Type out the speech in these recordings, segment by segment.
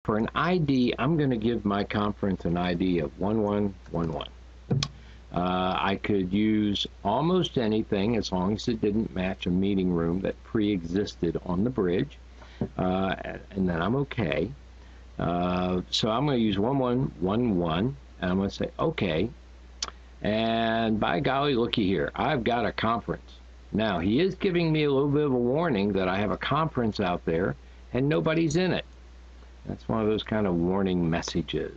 For an ID, I'm going to give my conference an ID of 1111. I could use almost anything as long as it didn't match a meeting room that pre-existed on the bridge, and then I'm okay. So I'm going to use 1111, and I'm going to say okay. And by golly, looky here, I've got a conference. Now, he is giving me a little bit of a warning that I have a conference out there and nobody's in it. That's one of those kind of warning messages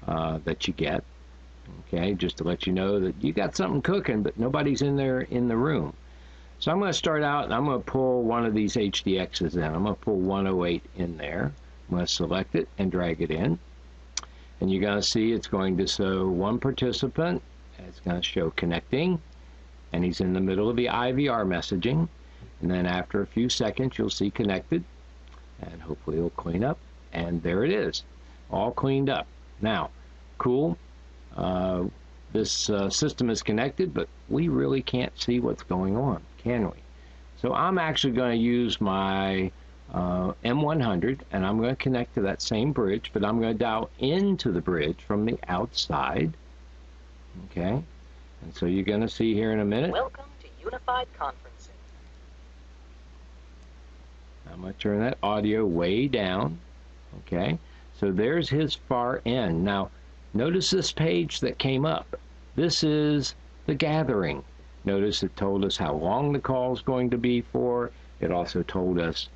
that you get, okay, just to let you know that you got something cooking, but nobody's in there in the room. So I'm going to start out, and I'm going to pull one of these HDXs in. I'm going to pull 108 in there. I'm going to select it and drag it in. And you're going to see it's going to show one participant. It's going to show connecting, and he's in the middle of the IVR messaging. And then after a few seconds, you'll see connected, and hopefully it'll clean up. And there it is, all cleaned up. Now, cool. This system is connected, but we really can't see what's going on, can we? So I'm actually going to use my M100, and I'm going to connect to that same bridge, but I'm going to dial into the bridge from the outside. Okay, and so you're going to see here in a minute. Welcome to Unified Conferencing. I'm going to turn that audio way down. Okay, so there's his far end. Now, notice this page that came up. This is the gathering. Notice it told us how long the call is going to be for. It also told us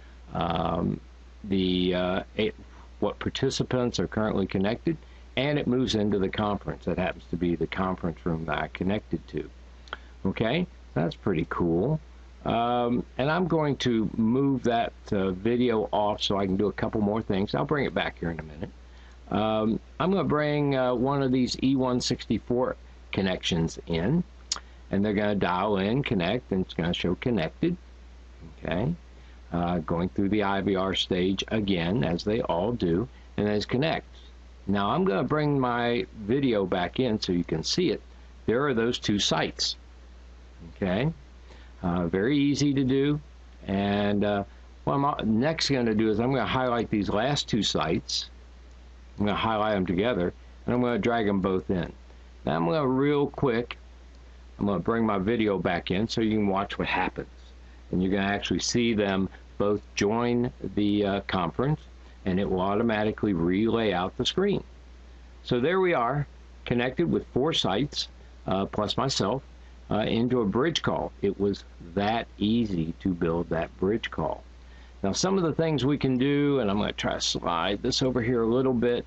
what participants are currently connected, and it moves into the conference. That happens to be the conference room that I connected to. Okay, that's pretty cool. And I'm going to move that video off so I can do a couple more things. I'll bring it back here in a minute. I'm going to bring one of these E164 connections in, and they're going to dial in, connect, and it's going to show connected. Okay, going through the IVR stage again, as they all do, and then it's connect. Now I'm going to bring my video back in so you can see it. There are those two sites. Okay. Very easy to do, and what I'm next going to do is I'm going to highlight these last two sites. I'm going to highlight them together, and I'm going to drag them both in. Now I'm going to real quick, I'm going to bring my video back in so you can watch what happens, and you're going to actually see them both join the conference, and it will automatically relay out the screen. So there we are, connected with 4 sites plus myself. Into a bridge call. It was that easy to build that bridge call. Now some of the things we can do, and I'm going to try to slide this over here a little bit.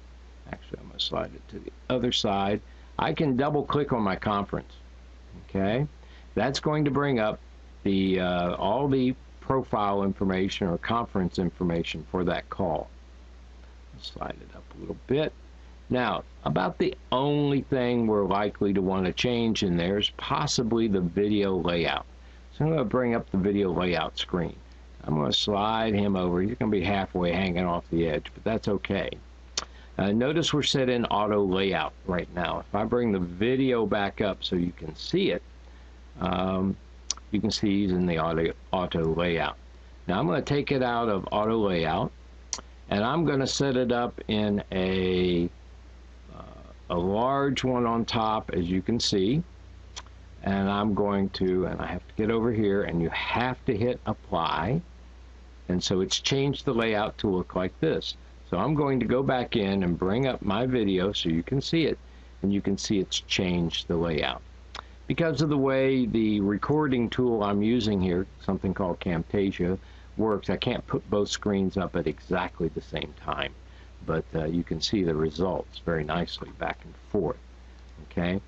Actually, I'm going to slide it to the other side. I can double click on my conference. Okay, that's going to bring up the all the profile information or conference information for that call. Slide it up a little bit. Now, about the only thing we're likely to want to change in there is possibly the video layout. So I'm going to bring up the video layout screen. I'm going to slide him over. He's going to be halfway hanging off the edge, but that's okay. Notice we're set in auto layout right now. If I bring the video back up so you can see it, you can see he's in the auto layout. Now I'm going to take it out of auto layout, and I'm going to set it up in a large one on top, as you can see, and I'm going to, and I have to get over here, and you have to hit apply, and so it's changed the layout to look like this. So I'm going to go back in and bring up my video so you can see it, and you can see it's changed the layout. Because of the way the recording tool I'm using here, something called Camtasia, works, I can't put both screens up at exactly the same time. But you can see the results very nicely back and forth. Okay,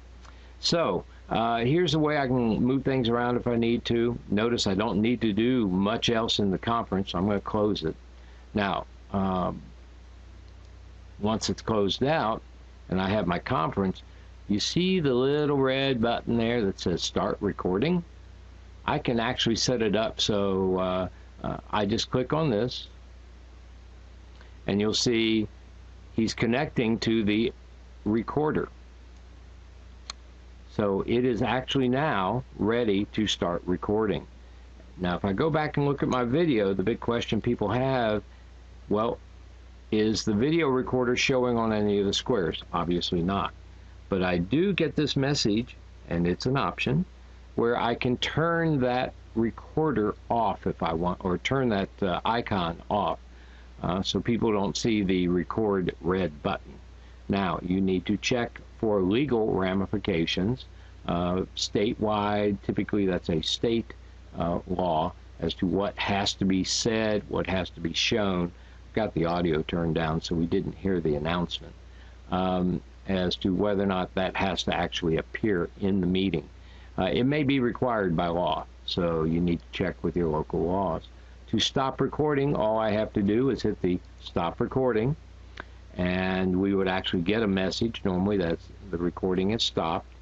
so here's the way I can move things around if I need to. Notice I don't need to do much else in the conference, so I'm going to close it. Now, once it's closed out and I have my conference, you see the little red button there that says Start Recording? I can actually set it up so I just click on this, and you'll see he's connecting to the recorder. So it is actually now ready to start recording. Now if I go back and look at my video, the big question people have, well, Is the video recorder showing on any of the squares? Obviously not. But I do get this message, and it's an option, where I can turn that recorder off if I want, or turn that icon off, so people don't see the record red button. Now, you need to check for legal ramifications. Statewide, typically that's a state law as to what has to be said, what has to be shown. Got the audio turned down, so we didn't hear the announcement, as to whether or not that has to actually appear in the meeting. It may be required by law, so you need to check with your local laws. To stop recording, all I have to do is hit the stop recording, and we would actually get a message. Normally that the recording is stopped,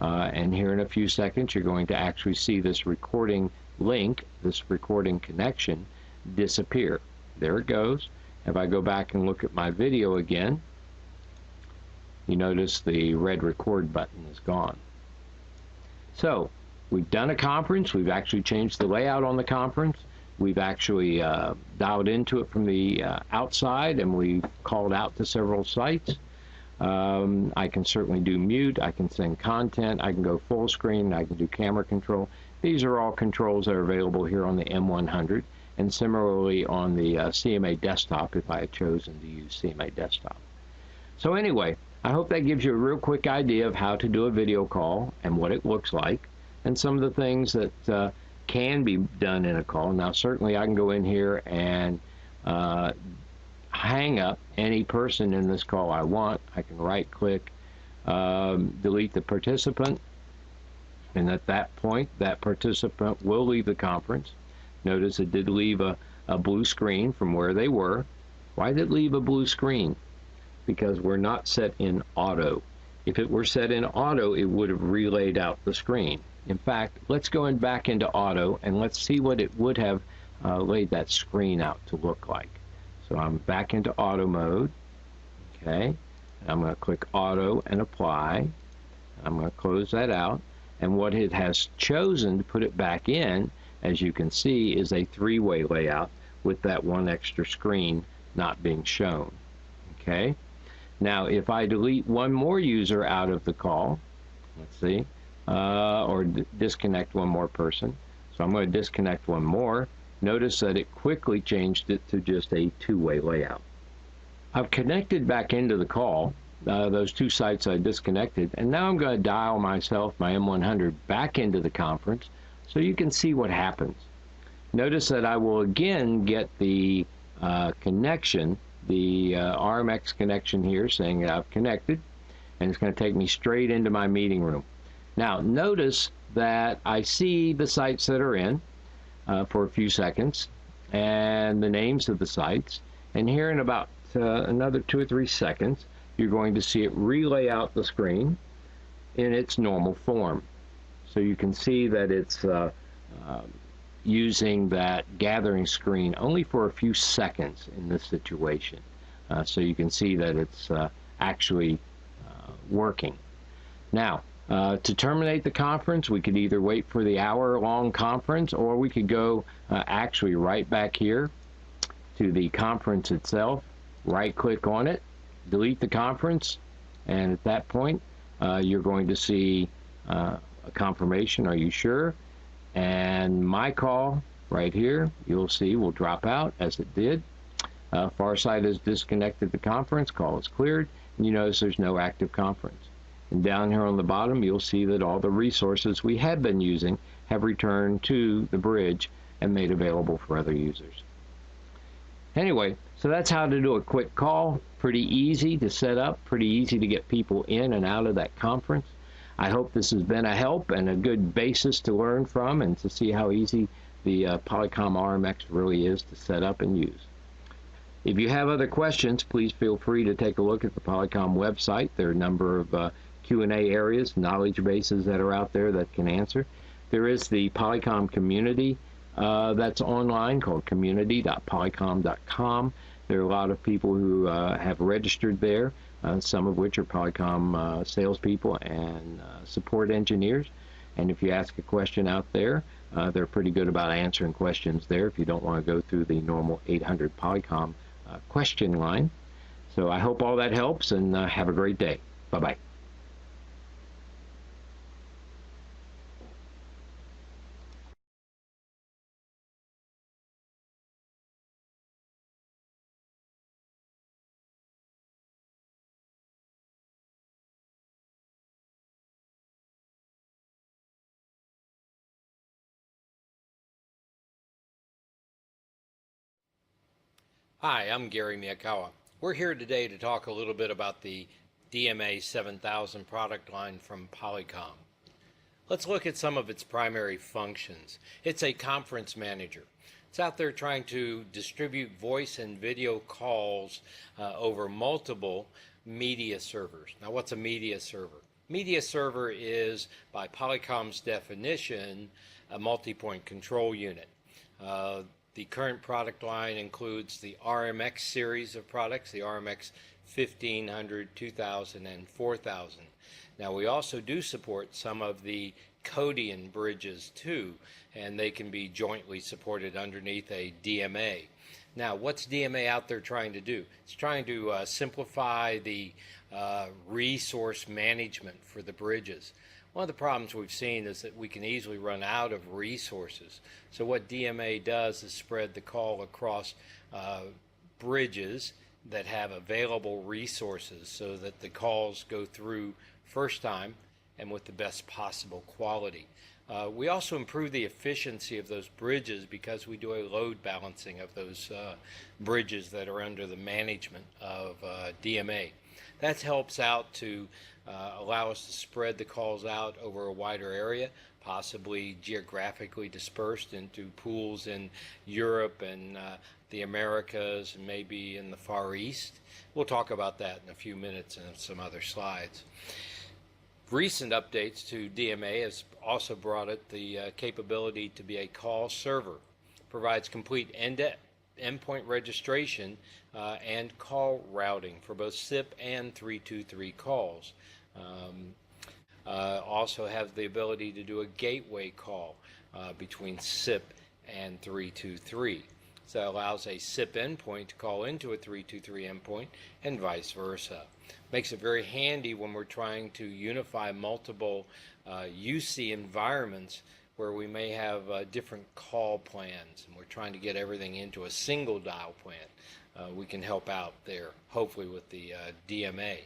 and here in a few seconds you're going to actually see this recording link, this recording connection, disappear. There it goes. If I go back and look at my video again, you notice the red record button is gone. So we've done a conference. We've actually changed the layout on the conference. We've actually dialed into it from the outside, and we've called out to several sites. I can certainly do mute. I can send content. I can go full screen. I can do camera control. These are all controls that are available here on the M100, and similarly on the CMA desktop if I had chosen to use CMA desktop. So anyway, I hope that gives you a real quick idea of how to do a video call and what it looks like, and some of the things that can be done in a call. Now certainly I can go in here and hang up any person in this call I want. I can right click, delete the participant, and at that point that participant will leave the conference. Notice it did leave a blue screen from where they were. Why did it leave a blue screen? Because we're not set in auto. If it were set in auto, it would have relayed out the screen. In fact, let's go back into auto and let's see what it would have laid that screen out to look like. So I'm back into auto mode. Okay, and I'm going to click auto and apply. I'm going to close that out, and what it has chosen to put it back in, as you can see, is a three-way layout with that one extra screen not being shown. Okay, now if I delete one more user out of the call, let's see, or disconnect one more person, so I'm going to disconnect one more. Notice that it quickly changed it to just a two-way layout. I've connected back into the call, those two sites I disconnected, and now I'm going to dial myself, my M100, back into the conference so you can see what happens. Notice that I will again get the connection, the RMX connection here saying that I've connected, and it's going to take me straight into my meeting room. Now notice that I see the sites that are in for a few seconds and the names of the sites, and here in about another 2 or 3 seconds you're going to see it relay out the screen in its normal form. So you can see that it's using that gathering screen only for a few seconds in this situation. So you can see that it's actually working. Now, to terminate the conference, we could either wait for the hour-long conference, or we could go actually right back here to the conference itself, right-click on it, delete the conference, and at that point you're going to see a confirmation, are you sure? And my call right here, you'll see, will drop out as it did. Farsight has disconnected the conference, call is cleared, and you notice there's no active conference. And down here on the bottom, you'll see that all the resources we had been using have returned to the bridge and made available for other users. Anyway, so that's how to do a quick call. Pretty easy to set up, pretty easy to get people in and out of that conference. I hope this has been a help and a good basis to learn from and to see how easy the Polycom RMX really is to set up and use. If you have other questions, please feel free to take a look at the Polycom website. There are a number of Q&A areas, knowledge bases that are out there that can answer. There is the Polycom community that's online called community.polycom.com. There are a lot of people who have registered there, some of which are Polycom salespeople and support engineers. And if you ask a question out there, they're pretty good about answering questions there if you don't want to go through the normal 800 Polycom question line. So I hope all that helps, and have a great day. Bye-bye. Hi, I'm Gary Miyakawa. We're here today to talk a little bit about the DMA 7000 product line from Polycom. Let's look at some of its primary functions. It's a conference manager. It's out there trying to distribute voice and video calls over multiple media servers. Now, what's a media server? Media server is, by Polycom's definition, a multi-point control unit. The current product line includes the RMX series of products, the RMX 1500, 2000, and 4000. Now, we also do support some of the Codian bridges too, and they can be jointly supported underneath a DMA. Now, what's DMA out there trying to do? It's trying to simplify the resource management for the bridges. One of the problems we've seen is that we can easily run out of resources. So what DMA does is spread the call across bridges that have available resources so that the calls go through first time and with the best possible quality. We also improve the efficiency of those bridges because we do a load balancing of those bridges that are under the management of DMA. That helps out to allow us to spread the calls out over a wider area, possibly geographically dispersed into pools in Europe and the Americas and maybe in the Far East. We'll talk about that in a few minutes in some other slides. Recent updates to DMA has also brought it the capability to be a call server. Provides complete endpoint registration and call routing for both SIP and 323 calls. Also have the ability to do a gateway call between SIP and 323. So that allows a SIP endpoint to call into a 323 endpoint and vice versa. Makes it very handy when we're trying to unify multiple UC environments where we may have different call plans and we're trying to get everything into a single dial plan. We can help out there, hopefully with the DMA.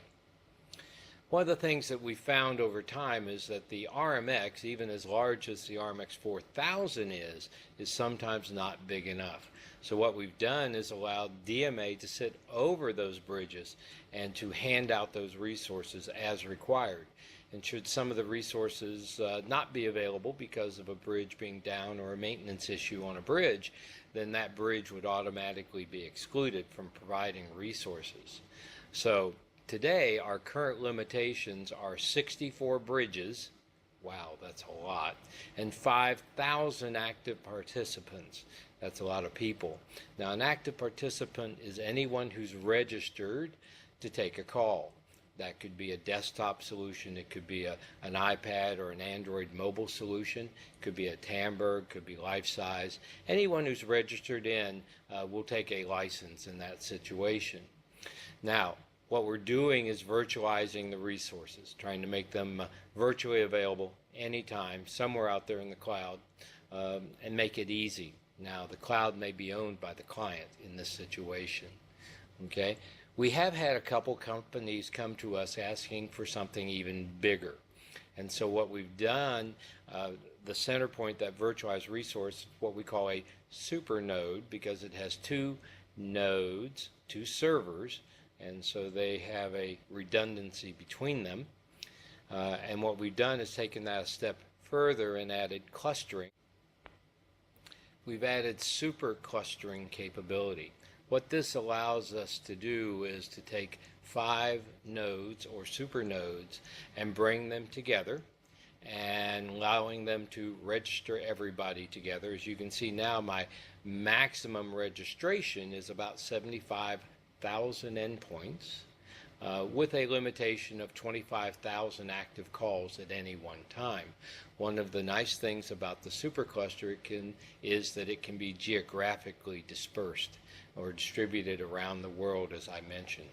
One of the things that we found over time is that the RMX, even as large as the RMX 4000 is sometimes not big enough. So what we've done is allowed DMA to sit over those bridges and to hand out those resources as required. And should some of the resources not be available because of a bridge being down or a maintenance issue on a bridge, then that bridge would automatically be excluded from providing resources. So today, our current limitations are 64 bridges, wow, that's a lot, and 5,000 active participants. That's a lot of people. Now, an active participant is anyone who's registered to take a call. That could be a desktop solution, it could be an iPad or an Android mobile solution, it could be a Tamberg, could be life size. Anyone who's registered in will take a license in that situation. Now, what we're doing is virtualizing the resources, trying to make them virtually available anytime, somewhere out there in the cloud, and make it easy. Now, the cloud may be owned by the client in this situation. Okay? We have had a couple companies come to us asking for something even bigger. And so what we've done, the center point, that virtualized resource, what we call a super node, because it has two nodes, two servers, and so they have a redundancy between them. And what we've done is taken that a step further and added clustering. We've added super clustering capability. What this allows us to do is to take 5 nodes or super nodes and bring them together and allowing them to register everybody together. As you can see now, my maximum registration is about 75,000 endpoints with a limitation of 25,000 active calls at any one time. One of the nice things about the supercluster is that it can be geographically dispersed or distributed around the world, as I mentioned.